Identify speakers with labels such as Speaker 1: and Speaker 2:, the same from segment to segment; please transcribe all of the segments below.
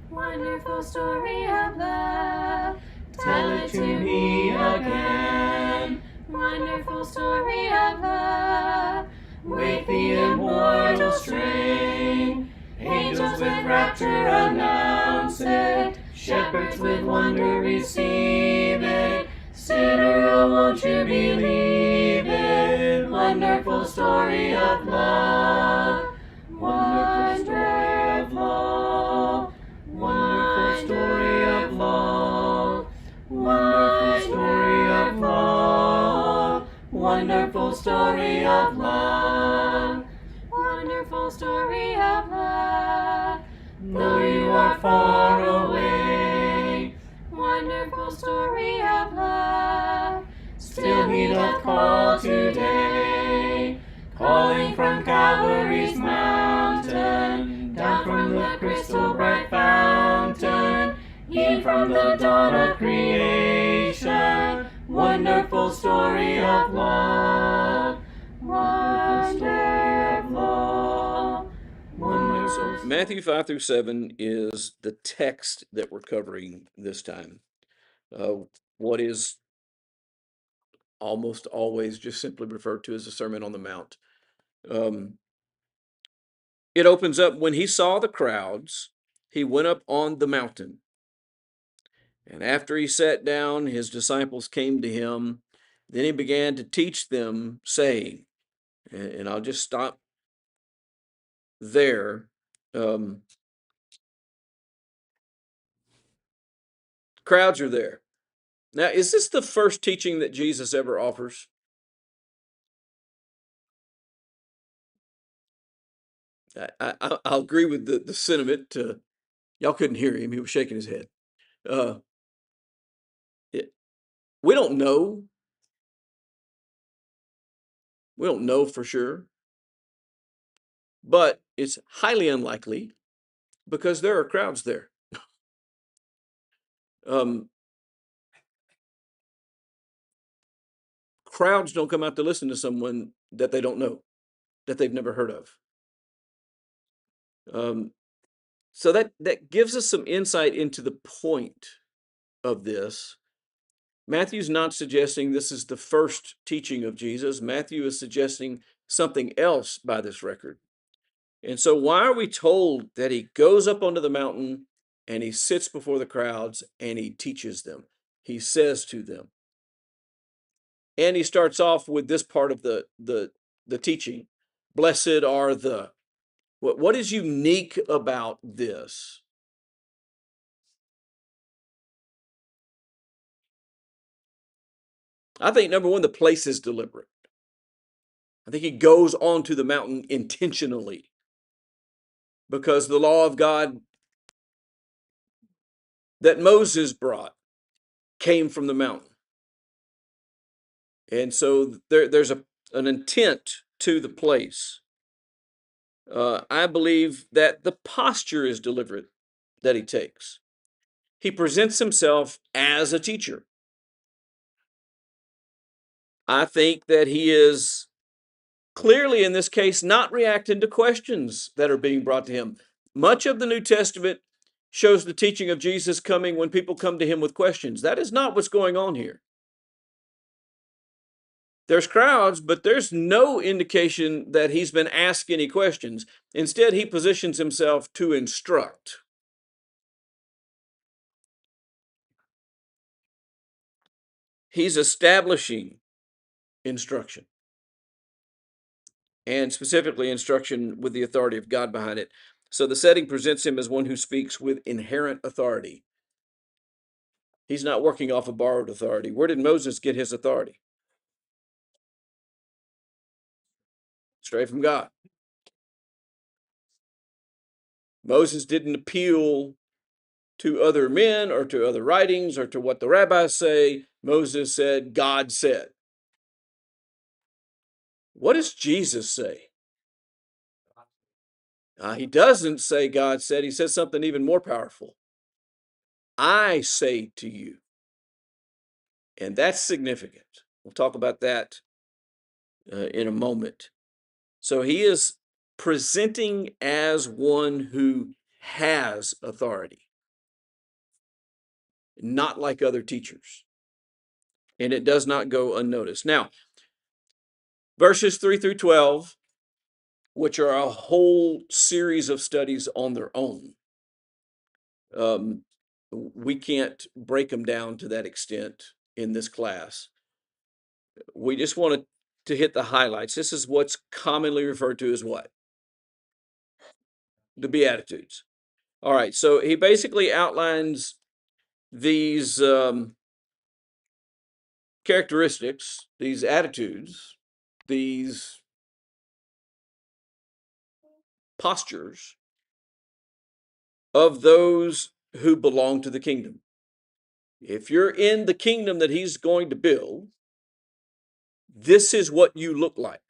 Speaker 1: Wonderful story of love. Tell it to me again. Wonderful story of love. Wake the immortal strain. Angels with rapture announce it. Shepherds with wonder receive it. Sinner, oh, won't you believe it? Wonderful story of love. Wonderful story of love. Wonderful story of love. Wonderful story of love. Wonderful story of love. Wonderful story of love. Though you are far away, wonderful story of love. Still he doth call today, calling from Calvary's mountain, down from the crystal bright fountain, e'en from the dawn of creation. Wonderful story of love. Wonderful story of love.
Speaker 2: So Matthew 5 through 7 is the text that we're covering this time. What is almost always just simply referred to as the Sermon on the Mount. It opens up, when he saw the crowds, he went up on the mountain. And after he sat down, his disciples came to him. Then he began to teach them, saying, and I'll just stop there. Crowds are there. Now, is this the first teaching that Jesus ever offers? I'll agree with the sentiment. Y'all couldn't hear him. He was shaking his head. We don't know. We don't know for sure. But it's highly unlikely because there are crowds there. Crowds don't come out to listen to someone that they don't know, that they've never heard of. So that gives us some insight into the point of this. Matthew's not suggesting this is the first teaching of Jesus. Matthew is suggesting something else by this record. And so why are we told that he goes up onto the mountain and he sits before the crowds and he teaches them? He says to them. And he starts off with this part of the teaching. Blessed are the. What is unique about this? I think number one, the place is deliberate. I think he goes onto the mountain intentionally because the law of God that Moses brought came from the mountain. And so there's an intent to the place. I believe that the posture is deliberate that he takes. He presents himself as a teacher. I think that he is clearly, in this case, not reacting to questions that are being brought to him. Much of the New Testament shows the teaching of Jesus coming when people come to him with questions. That is not what's going on here. There's crowds, but there's no indication that he's been asked any questions. Instead, he positions himself to instruct. He's establishing instruction, and specifically instruction with the authority of God behind it. So the setting presents him as one who speaks with inherent authority. He's not working off of borrowed authority. Where did Moses get his authority? Straight from God. Moses didn't appeal to other men or to other writings or to what the rabbis say. Moses said, God said. What does Jesus say? He doesn't say God said. He says something even more powerful. I say to you. And that's significant. We'll talk about that in a moment. So he is presenting as one who has authority. not like other teachers. And it does not go unnoticed. Now, verses 3 through 12, which are a whole series of studies on their own. We can't break them down to that extent in this class. We just wanted to hit the highlights. This is what's commonly referred to as what? The Beatitudes. All right, so he basically outlines these characteristics, these attitudes, these postures of those who belong to the kingdom. If you're in the kingdom that he's going to build, this is what you look like.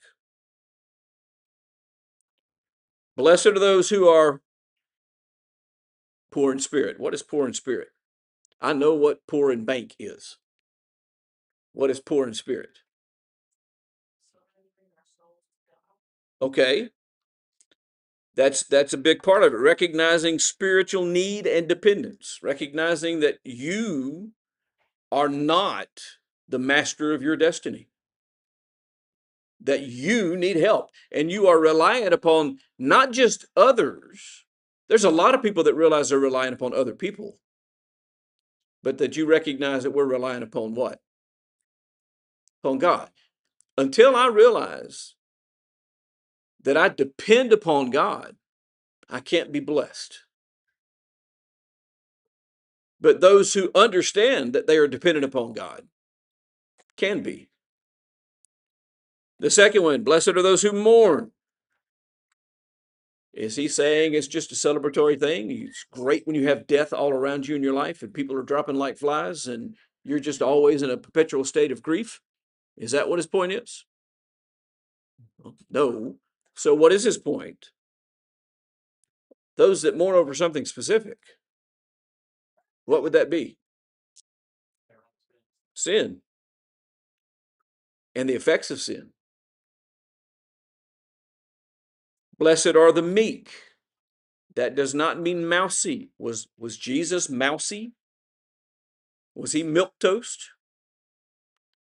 Speaker 2: Blessed are those who are poor in spirit. What is poor in spirit? I know what poor in bank is. What is poor in spirit? Okay. That's a big part of it. Recognizing spiritual need and dependence. Recognizing that you are not the master of your destiny. That you need help. And you are reliant upon not just others. There's a lot of people that realize they're relying upon other people. But that you recognize that we're relying upon what? Upon God. Until I realize that I depend upon God, I can't be blessed. But those who understand that they are dependent upon God can be. The second one, blessed are those who mourn. Is he saying it's just a celebratory thing? It's great when you have death all around you in your life and people are dropping like flies and you're just always in a perpetual state of grief? Is that what his point is? No. So what is his point? Those that mourn over something specific. What would that be? Sin. And the effects of sin. Blessed are the meek. That does not mean mousy. Was Jesus mousy? Was he milquetoast?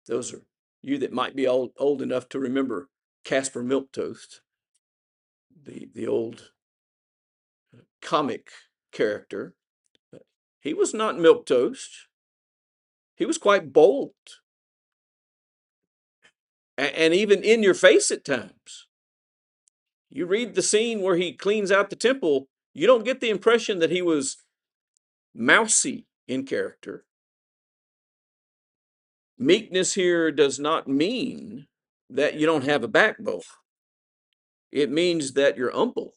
Speaker 2: Those are you that might be old enough to remember Casper Milquetoast, the old comic character. He was not milquetoast. He was quite bold. And even in your face at times. You read the scene where he cleans out the temple, you don't get the impression that he was mousy in character. Meekness here does not mean that you don't have a backbone. It means that you're humble.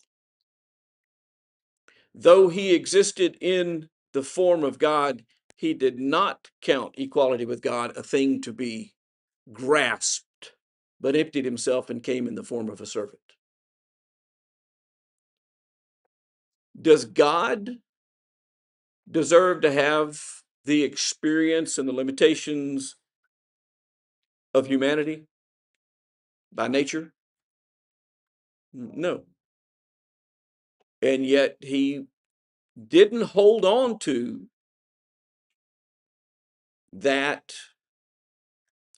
Speaker 2: Though he existed in the form of God, he did not count equality with God a thing to be grasped, but emptied himself and came in the form of a servant. Does God deserve to have the experience and the limitations of humanity by nature? No. And yet he didn't hold on to that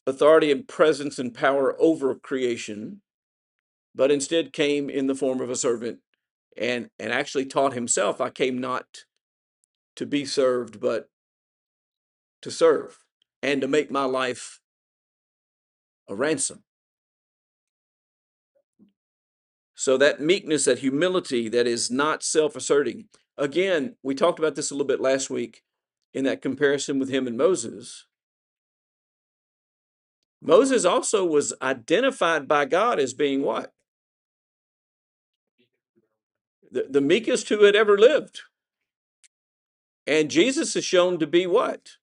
Speaker 2: authority and presence and power over creation, but instead came in the form of a servant and actually taught himself, I came not to be served, but to serve and to make my life a ransom. So that meekness, that humility, that is not self-asserting. Again, we talked about this a little bit last week in that comparison with him and Moses. Moses also was identified by God as being what? The meekest who had ever lived. And Jesus is shown to be what?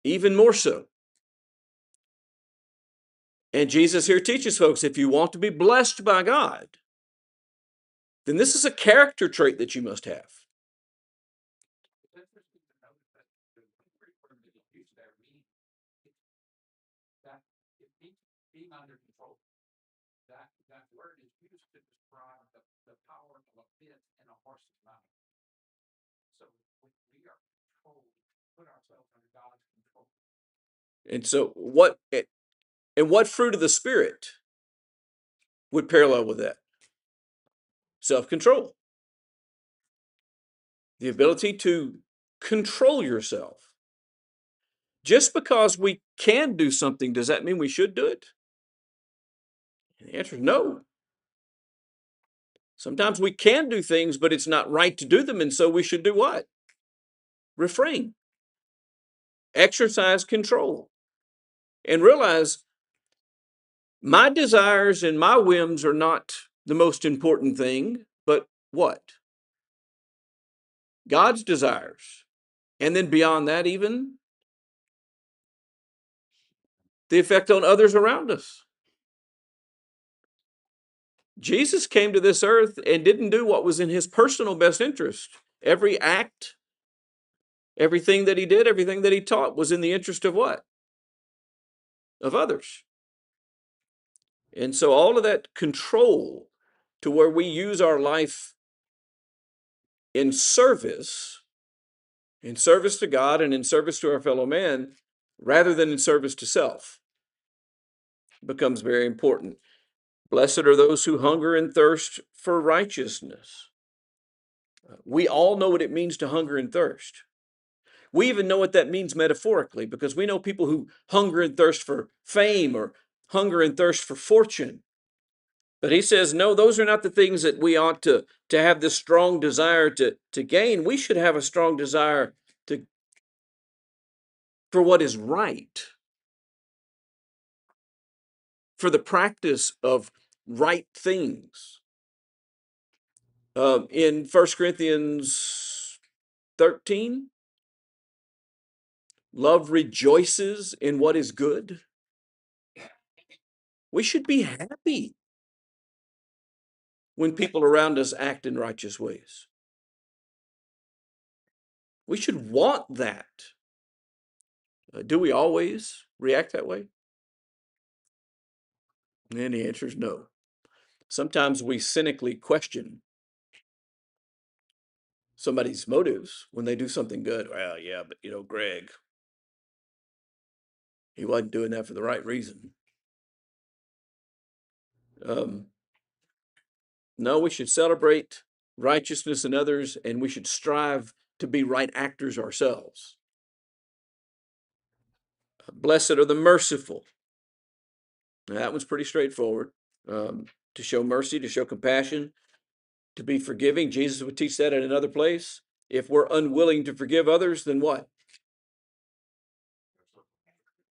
Speaker 2: Even more so. And Jesus here teaches folks, if you want to be blessed by God, then this is a character trait that you must have. And so what fruit of the Spirit would parallel with that? Self-control. The ability to control yourself. Just because we can do something, does that mean we should do it? And the answer is no. Sometimes we can do things, but it's not right to do them, and so we should do what? Refrain. Exercise control. And realize my desires and my whims are not the most important thing, but what? God's desires. And then beyond that, even the effect on others around us. Jesus came to this earth and didn't do what was in his personal best interest. Every act, everything that he did, everything that he taught was in the interest of what? Of others. And so all of that control to where we use our life in service to God and in service to our fellow man, rather than in service to self, becomes very important. Blessed are those who hunger and thirst for righteousness. We all know what it means to hunger and thirst. We even know what that means metaphorically, because we know people who hunger and thirst for fame or hunger and thirst for fortune. But he says, no, those are not the things that we ought to have this strong desire to gain. We should have a strong desire for what is right, for the practice of right things. In 1 Corinthians 13, love rejoices in what is good. We should be happy when people around us act in righteous ways. We should want that. Do we always react that way? And the answer is no. Sometimes we cynically question somebody's motives when they do something good. Well, yeah, but Greg, he wasn't doing that for the right reason. No, we should celebrate righteousness in others, and we should strive to be right actors ourselves. Blessed are the merciful. Now, that one's pretty straightforward. To show mercy, to show compassion, to be forgiving. Jesus would teach that in another place. If we're unwilling to forgive others, then what?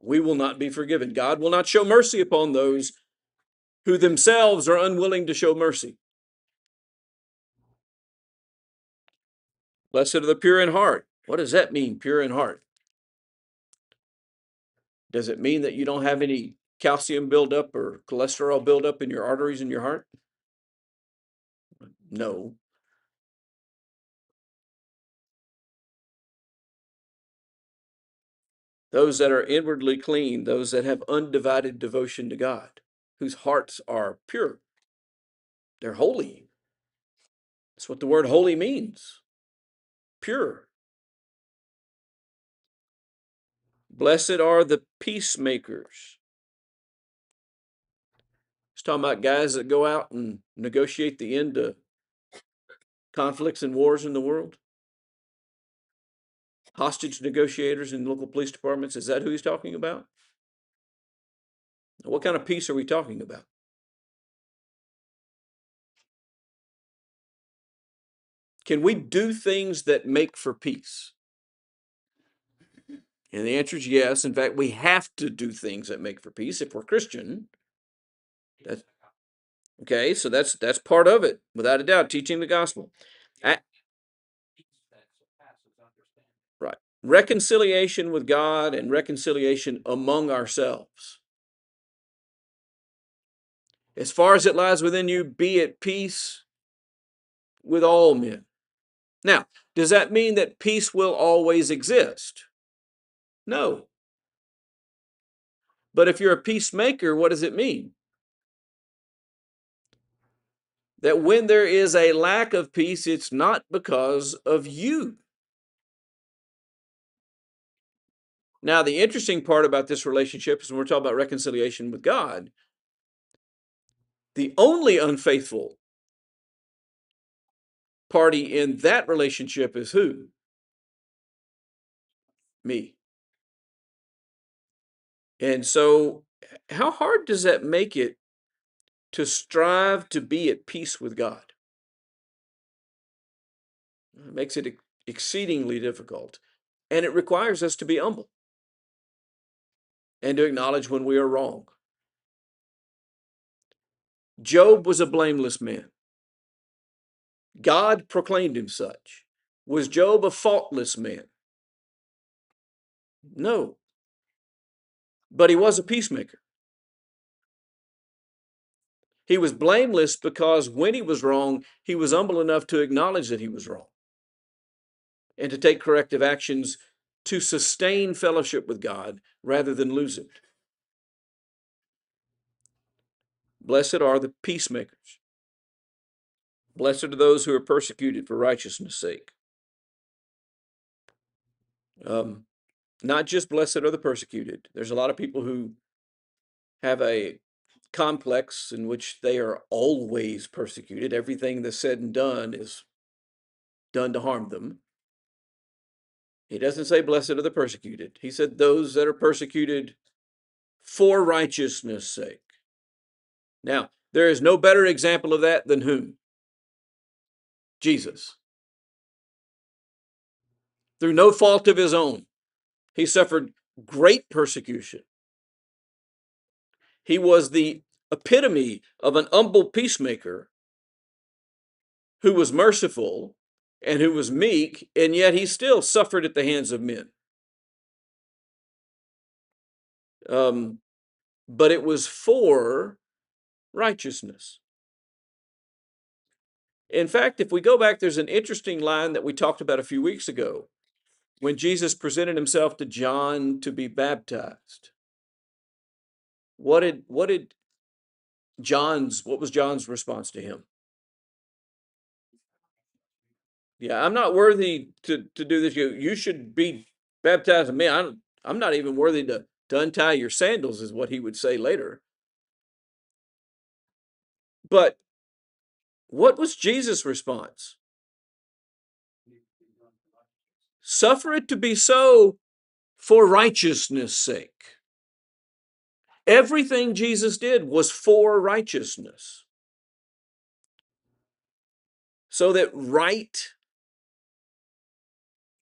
Speaker 2: We will not be forgiven. God will not show mercy upon those who themselves are unwilling to show mercy. Blessed are the pure in heart. What does that mean, pure in heart? Does it mean that you don't have any calcium buildup or cholesterol buildup in your arteries in your heart? No. Those that are inwardly clean, those that have undivided devotion to God, whose hearts are pure. They're holy. That's what the word holy means. Pure. Blessed are the peacemakers. It's talking about guys that go out and negotiate the end of conflicts and wars in the world. Hostage negotiators in local police departments. Is that who he's talking about? What kind of peace are we talking about? Can we do things that make for peace? And the answer is yes. In fact, we have to do things that make for peace if we're Christian. That's, okay, so that's part of it, without a doubt, teaching the gospel. Right. Reconciliation with God and reconciliation among ourselves. As far as it lies within you, be at peace with all men. Now, does that mean that peace will always exist? No. But if you're a peacemaker, what does it mean? That when there is a lack of peace, it's not because of you. Now, the interesting part about this relationship is when we're talking about reconciliation with God, the only unfaithful party in that relationship is who? Me. And so, how hard does that make it to strive to be at peace with God? It makes it exceedingly difficult. And it requires us to be humble and to acknowledge when we are wrong. Job was a blameless man. God proclaimed him such. Was Job a faultless man? No. But he was a peacemaker. He was blameless because when he was wrong, he was humble enough to acknowledge that he was wrong and to take corrective actions to sustain fellowship with God rather than lose it. Blessed are the peacemakers. Blessed are those who are persecuted for righteousness' sake. Not just blessed are the persecuted. There's a lot of people who have a complex in which they are always persecuted. Everything that's said and done is done to harm them. He doesn't say blessed are the persecuted. He said those that are persecuted for righteousness' sake. Now, there is no better example of that than whom? Jesus. Through no fault of his own, he suffered great persecution. He was the epitome of an humble peacemaker who was merciful and who was meek, and yet he still suffered at the hands of men. But it was for righteousness. In fact, if we go back, there's an interesting line that we talked about a few weeks ago when Jesus presented himself to John to be baptized. What was John's response to him? Yeah, I'm not worthy to do this. You should be baptizing me. I'm not even worthy to untie your sandals, is what he would say later. But what was Jesus' response? Suffer it to be so for righteousness' sake. Everything Jesus did was for righteousness. So that right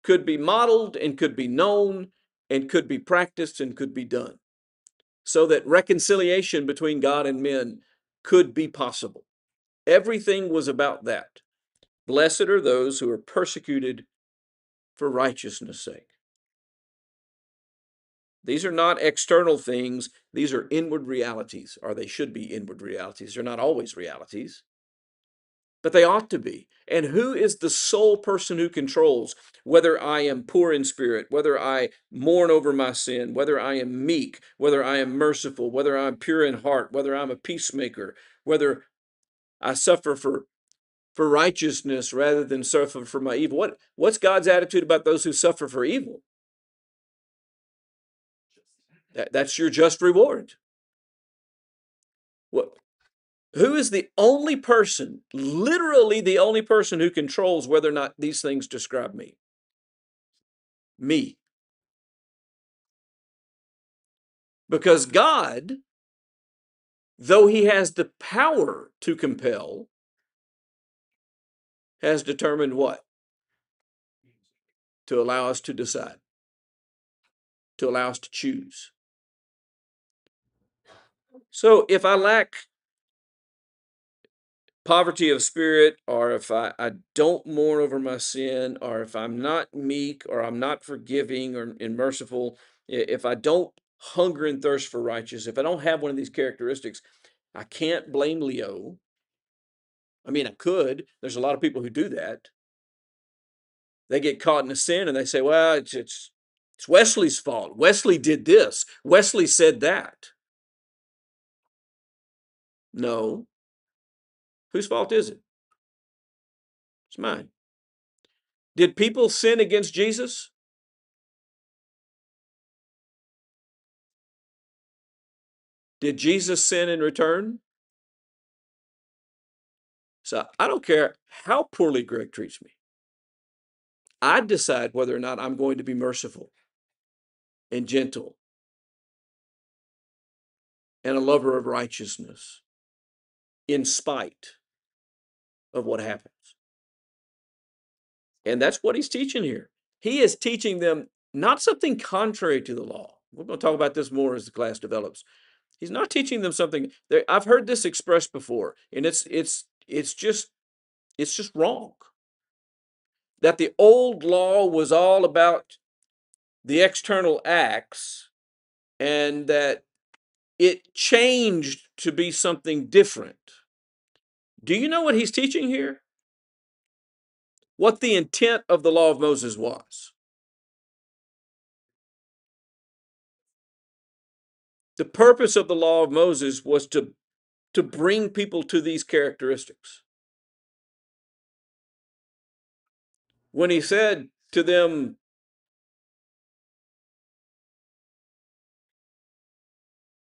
Speaker 2: could be modeled and could be known and could be practiced and could be done. So that reconciliation between God and men could be possible. Everything was about that. Blessed are those who are persecuted for righteousness' sake. These are not external things. These are inward realities, or they should be inward realities. They're not always realities, but they ought to be. And who is the sole person who controls whether I am poor in spirit, whether I mourn over my sin, whether I am meek, whether I am merciful, whether I'm pure in heart, whether I'm a peacemaker, whether I suffer for righteousness rather than suffer for my evil? What's God's attitude about those who suffer for evil? That's your just reward. What? Who is the only person, literally the only person who controls whether or not these things describe me? Me. Because God, though he has the power to compel, has determined what? To allow us to decide, to allow us to choose. So if I lack poverty of spirit, or if I don't mourn over my sin, or if I'm not meek, or I'm not forgiving or and merciful, if I don't hunger and thirst for righteousness, if I don't have one of these characteristics, I can't blame Leo. I mean, I could. There's a lot of people who do that. They get caught in a sin and they say, well, it's Wesley's fault. Wesley did this. Wesley said that. No. Whose fault is it? It's mine. Did people sin against Jesus? Did Jesus sin in return? So I don't care how poorly Greg treats me. I decide whether or not I'm going to be merciful and gentle and a lover of righteousness in spite of what happens. And that's what he's teaching here. He is teaching them not something contrary to the law. We're going to talk about this more as the class develops. He's not teaching them something. I've heard this expressed before, and it's just wrong. That the old law was all about the external acts, and that it changed to be something different. Do you know what he's teaching here? What the intent of the law of Moses was. The purpose of the law of Moses was to bring people to these characteristics. When he said to them,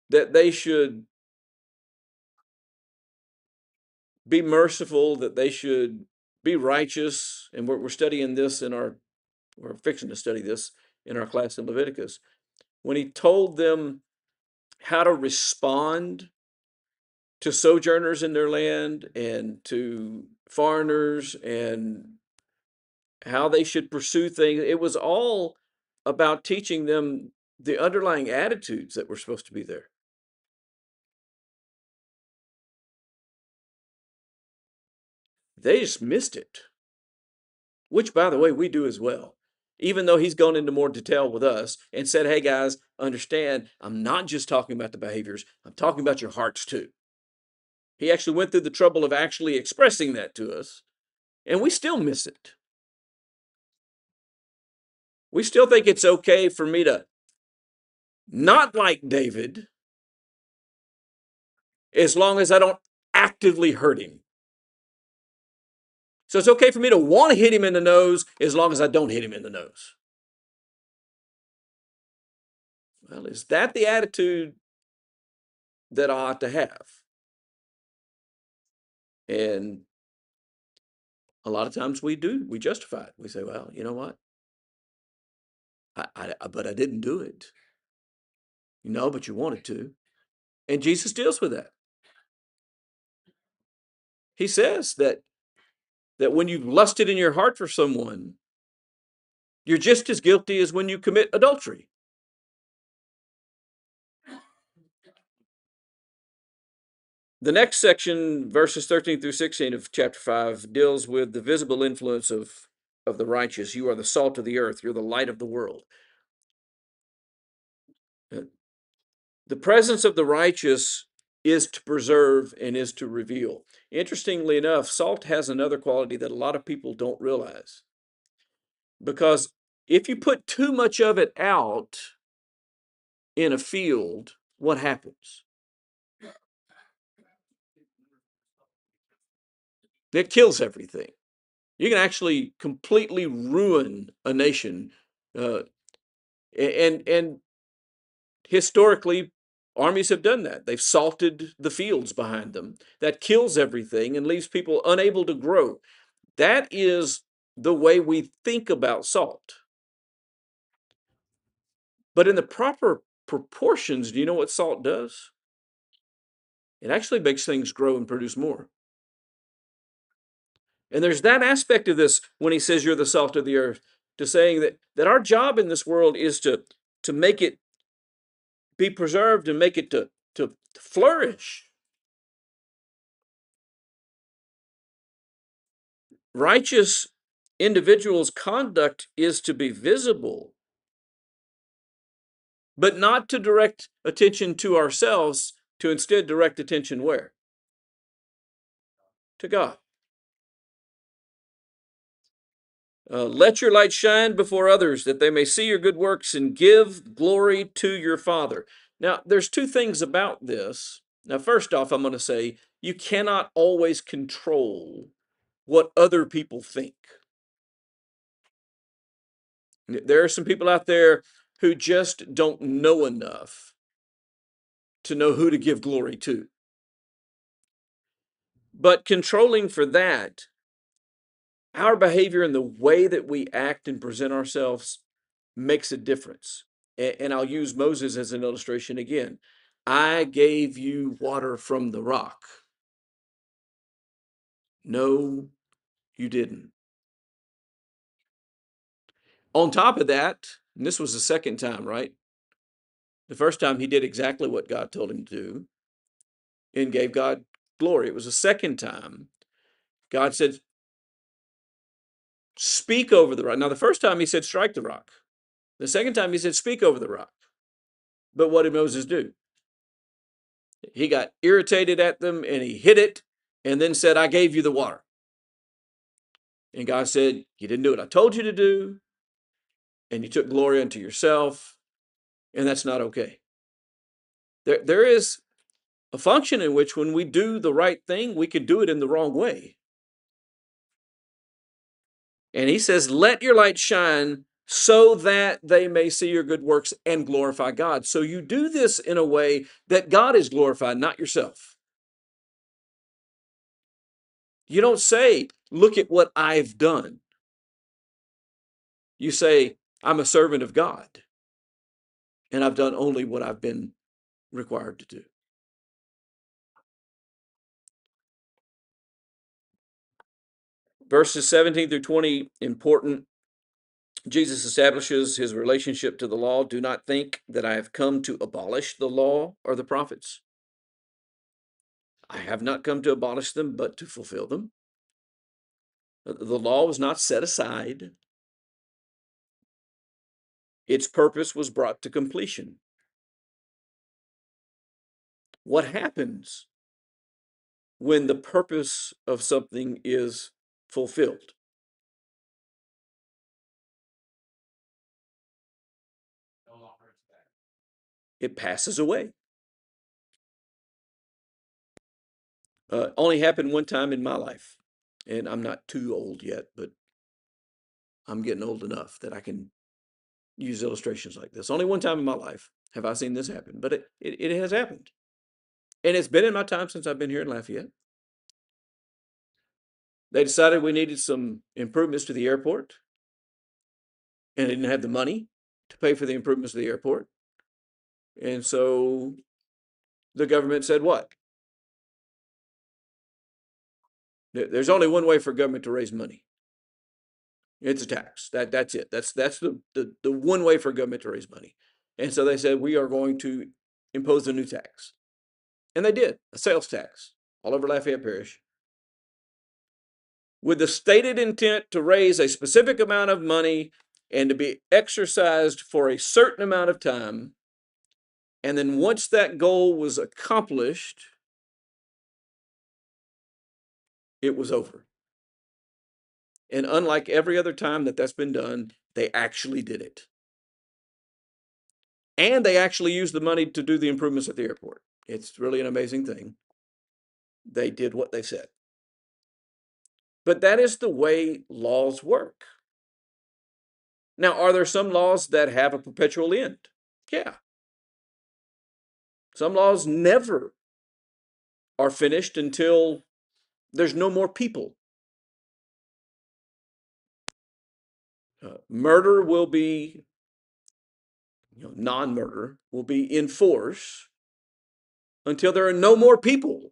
Speaker 2: that they should be merciful, that they should be righteous, and we're studying this we're fixing to study this in our class in Leviticus. When he told them how to respond to sojourners in their land and to foreigners and how they should pursue things, it was all about teaching them the underlying attitudes that were supposed to be there. They just missed it, which, by the way, we do as well. Even though he's gone into more detail with us and said, hey guys, understand, I'm not just talking about the behaviors, I'm talking about your hearts too. He actually went through the trouble of actually expressing that to us, and we still miss it. We still think it's okay for me to not like David as long as I don't actively hurt him. So it's okay for me to want to hit him in the nose as long as I don't hit him in the nose. Well, is that the attitude that I ought to have? And a lot of times we do. We justify it. We say, well, you know what? But I didn't do it. No, but you wanted to. And Jesus deals with that. He says that when you've lusted in your heart for someone, you're just as guilty as when you commit adultery. The next section, verses 13 through 16 of chapter 5, deals with the visible influence of the righteous. You are the salt of the earth. You're the light of the world. The presence of the righteous is to preserve and is to reveal. Interestingly enough, salt has another quality that a lot of people don't realize. Because if you put too much of it out in a field, what happens? It kills everything. You can actually completely ruin a nation. And historically, armies have done that. They've salted the fields behind them. That kills everything and leaves people unable to grow. That is the way we think about salt. But in the proper proportions, do you know what salt does? It actually makes things grow and produce more. And there's that aspect of this when he says you're the salt of the earth, to saying that our job in this world is to make it be preserved and make it to flourish. Righteous individuals' conduct is to be visible, but not to direct attention to ourselves, to instead direct attention where? To God. Let your light shine before others, that they may see your good works and give glory to your Father. Now, there's two things about this. Now, first off, I'm going to say you cannot always control what other people think. There are some people out there who just don't know enough to know who to give glory to. But controlling for that, our behavior and the way that we act and present ourselves makes a difference. And I'll use Moses as an illustration again. I gave you water from the rock. No, you didn't. On top of that, and this was the second time, right? The first time he did exactly what God told him to do and gave God glory. It was the second time God said, speak over the rock. Now, the first time he said, strike the rock. The second time he said, speak over the rock. But what did Moses do? He got irritated at them and he hit it and then said, I gave you the water. And God said, you didn't do what I told you to do, and you took glory unto yourself, and that's not okay. There is a function in which when we do the right thing, we could do it in the wrong way. And he says, let your light shine so that they may see your good works and glorify God. So you do this in a way that God is glorified, not yourself. You don't say, look at what I've done. You say, I'm a servant of God, and I've done only what I've been required to do. Verses 17 through 20, important. Jesus establishes his relationship to the law. Do not think that I have come to abolish the law or the prophets. I have not come to abolish them, but to fulfill them. The law was not set aside. Its purpose was brought to completion. What happens when the purpose of something is fulfilled? It passes away. Only happened one time in my life, and I'm not too old yet, but I'm getting old enough that I can use illustrations like this. Only one time in my life have I seen this happen, but it has happened. And it's been in my time since I've been here in Lafayette. They decided we needed some improvements to the airport, and they didn't have the money to pay for the improvements to the airport. And so the government said, what? There's only one way for government to raise money. It's a tax. That's it. That's the one way for government to raise money. And so they said, we are going to impose a new tax. And they did, a sales tax all over Lafayette Parish, with the stated intent to raise a specific amount of money and to be exercised for a certain amount of time. And then once that goal was accomplished, it was over. And unlike every other time that that's been done, they actually did it. And they actually used the money to do the improvements at the airport. It's really an amazing thing. They did what they said. But that is the way laws work. Now, are there some laws that have a perpetual end? Yeah. Some laws never are finished until there's no more people. Murder will be, non-murder will be in force until there are no more people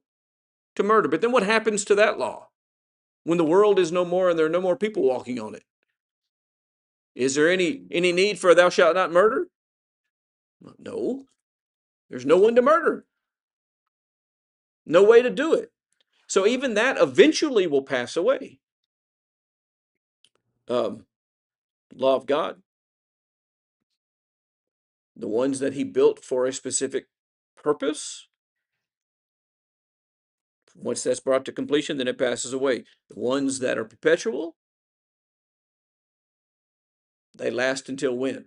Speaker 2: to murder. But then what happens to that law when the world is no more and there are no more people walking on it? Is there any need for thou shalt not murder? No. There's no one to murder. No way to do it. So even that eventually will pass away. Law of God, the ones that he built for a specific purpose, once that's brought to completion, then it passes away. The ones that are perpetual, they last until when?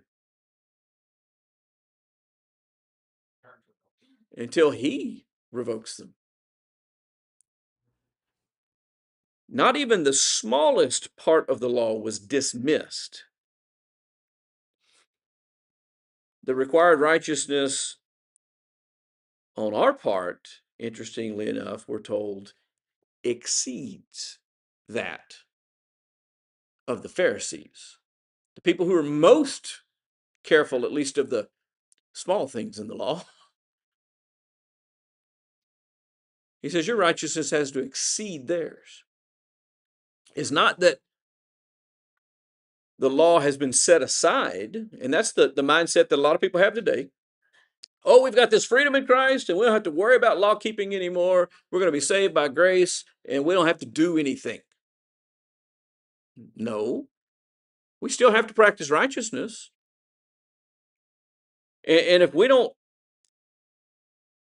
Speaker 2: Until he revokes them. Not even the smallest part of the law was dismissed. The required righteousness on our part, interestingly enough, we're told exceeds that of the Pharisees, the people who are most careful, at least of the small things in the law. He says your righteousness has to exceed theirs. It's not that the law has been set aside, and that's the mindset that a lot of people have today. Oh, we've got this freedom in Christ, and we don't have to worry about law keeping anymore. We're going to be saved by grace, and we don't have to do anything. No, we still have to practice righteousness. And if we don't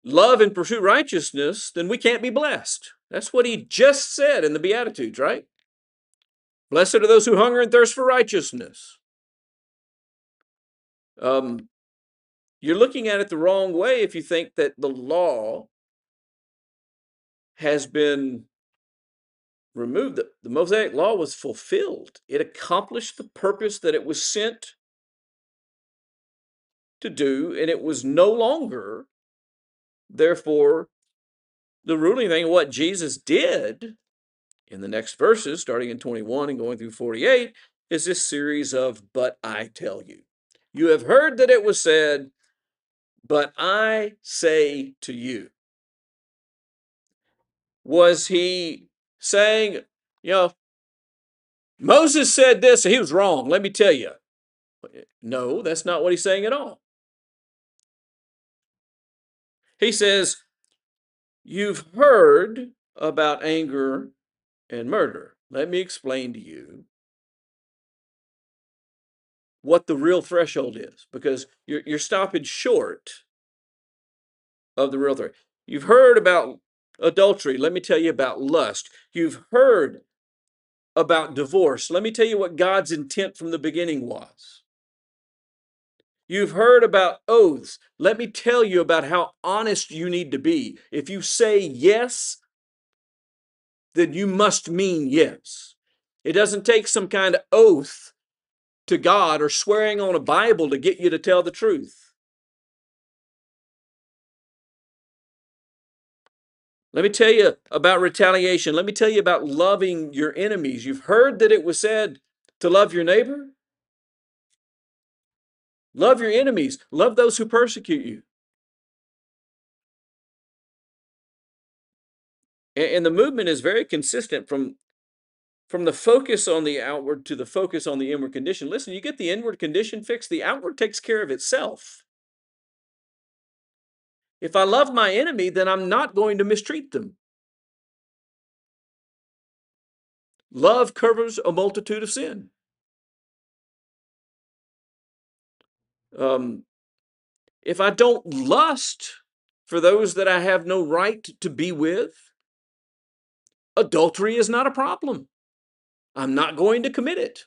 Speaker 2: love and pursue righteousness, then we can't be blessed. That's what he just said in the Beatitudes, right? Blessed are those who hunger and thirst for righteousness. You're looking at it the wrong way if you think that the law has been removed. The Mosaic law was fulfilled. It accomplished the purpose that it was sent to do, and it was no longer, therefore, the ruling thing. What Jesus did in the next verses, starting in 21 and going through 48, is this series of, but I tell you. You have heard that it was said, but I say to you. Was he saying, Moses said this, and he was wrong, let me tell you? No, that's not what he's saying at all. He says, you've heard about anger and murder. Let me explain to you what the real threshold is, because you're stopping short of the real threshold. You've heard about adultery. Let me tell you about lust. You've heard about divorce. Let me tell you what God's intent from the beginning was. You've heard about oaths. Let me tell you about how honest you need to be. If you say yes, then you must mean yes. It doesn't take some kind of oath to God or swearing on a Bible to get you to tell the truth. Let me tell you about retaliation. Let me tell you about loving your enemies. You've heard that it was said to love your neighbor. Love your enemies. Love those who persecute you. And the movement is very consistent from the focus on the outward to the focus on the inward condition. Listen, you get the inward condition fixed, the outward takes care of itself. If I love my enemy, then I'm not going to mistreat them. Love covers a multitude of sin. If I don't lust for those that I have no right to be with, adultery is not a problem. I'm not going to commit it.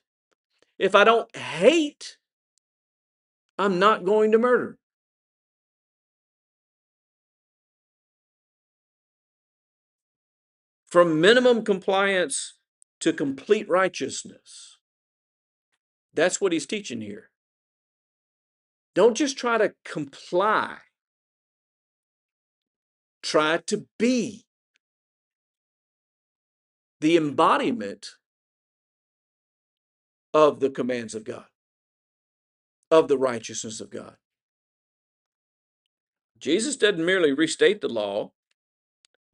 Speaker 2: If I don't hate, I'm not going to murder. From minimum compliance to complete righteousness. That's what he's teaching here. Don't just try to comply. Try to be the embodiment of the commands of God, of the righteousness of God. Jesus doesn't merely restate the law.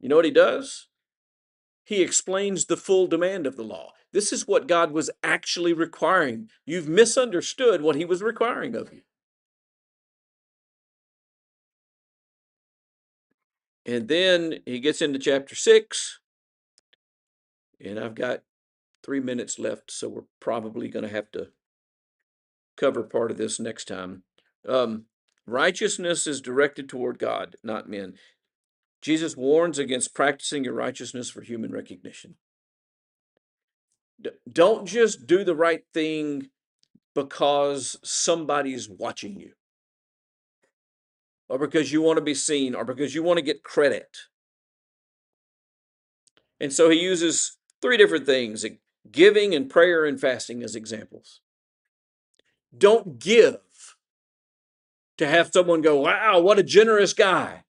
Speaker 2: You know what he does? He explains the full demand of the law. This is what God was actually requiring. You've misunderstood what he was requiring of you. And then he gets into chapter 6, and I've got 3 minutes left, so we're probably going to have to cover part of this next time. Righteousness is directed toward God, not men. Jesus warns against practicing your righteousness for human recognition. Don't just do the right thing because somebody's watching you, or because you want to be seen, or because you want to get credit. And so he uses 3 different things: giving and prayer and fasting as examples. Don't give to have someone go, wow, what a generous guy.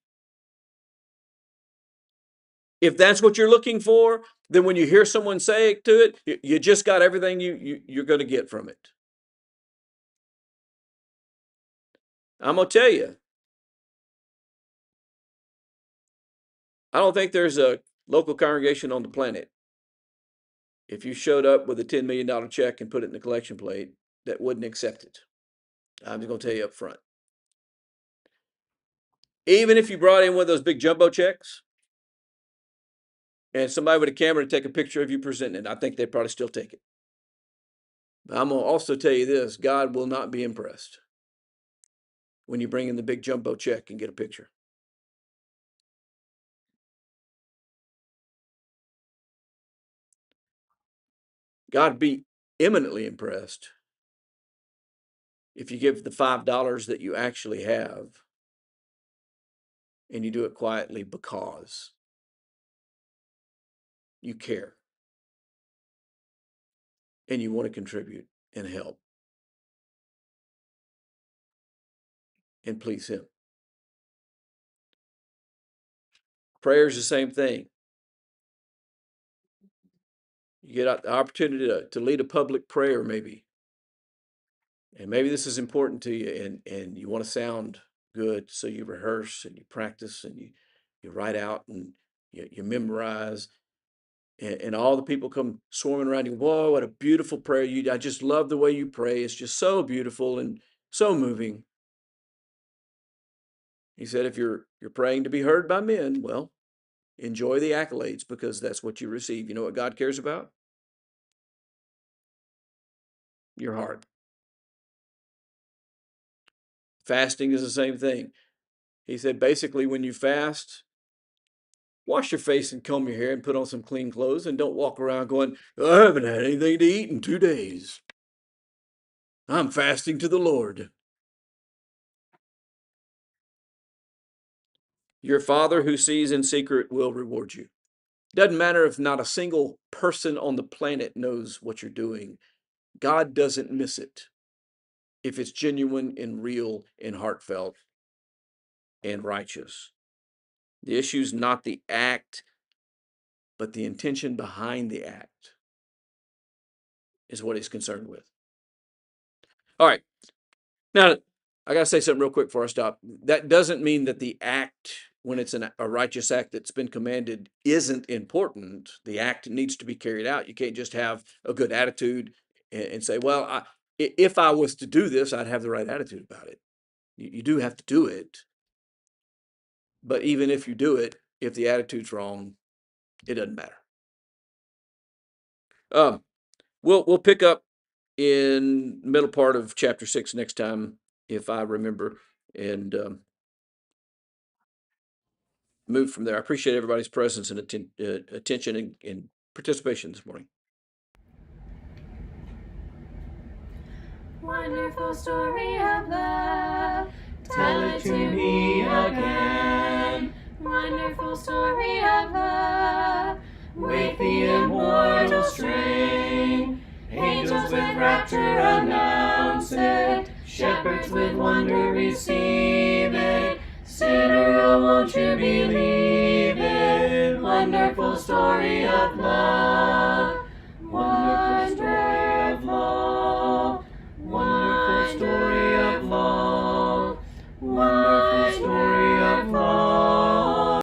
Speaker 2: If that's what you're looking for, then when you hear someone say it to it, you just got everything you're going to get from it. I'm going to tell you, I don't think there's a local congregation on the planet, if you showed up with a $10 million check and put it in the collection plate, that wouldn't accept it. I'm just going to tell you up front. Even if you brought in one of those big jumbo checks and somebody with a camera to take a picture of you presenting it, I think they'd probably still take it. But I'm going to also tell you this, God will not be impressed when you bring in the big jumbo check and get a picture. God be eminently impressed if you give the $5 that you actually have and you do it quietly because you care and you want to contribute and help and please Him. Prayer is the same thing. You get the opportunity to lead a public prayer maybe. And maybe this is important to you and you want to sound good, so you rehearse and you practice and you write out and you memorize. And all the people come swarming around you. Whoa, what a beautiful prayer. I just love the way you pray. It's just so beautiful and so moving. He said, if you're praying to be heard by men, well, enjoy the accolades because that's what you receive. You know what God cares about? Your heart. Fasting is the same thing. He said, basically, when you fast, wash your face and comb your hair and put on some clean clothes and don't walk around going, I haven't had anything to eat in 2 days. I'm fasting to the Lord. Your Father who sees in secret will reward you. Doesn't matter if not a single person on the planet knows what you're doing. God doesn't miss it if it's genuine and real and heartfelt and righteous. The issue is not the act, but the intention behind the act is what He's concerned with. All right. Now, I got to say something real quick before I stop. That doesn't mean that the act, when it's a righteous act that's been commanded, isn't important. The act needs to be carried out. You can't just have a good attitude and say, well, if I was to do this, I'd have the right attitude about it. You do have to do it. But even if you do it, if the attitude's wrong, it doesn't matter. We'll pick up in the middle part of chapter 6 next time, if I remember, and move from there. I appreciate everybody's presence and attention and participation this morning.
Speaker 1: Wonderful story of love, tell it to me again. Wonderful story of love, wake the immortal strain. Angels with rapture announce it, shepherds with wonder receive it. Sinner, oh, won't you believe it? Wonderful story of love.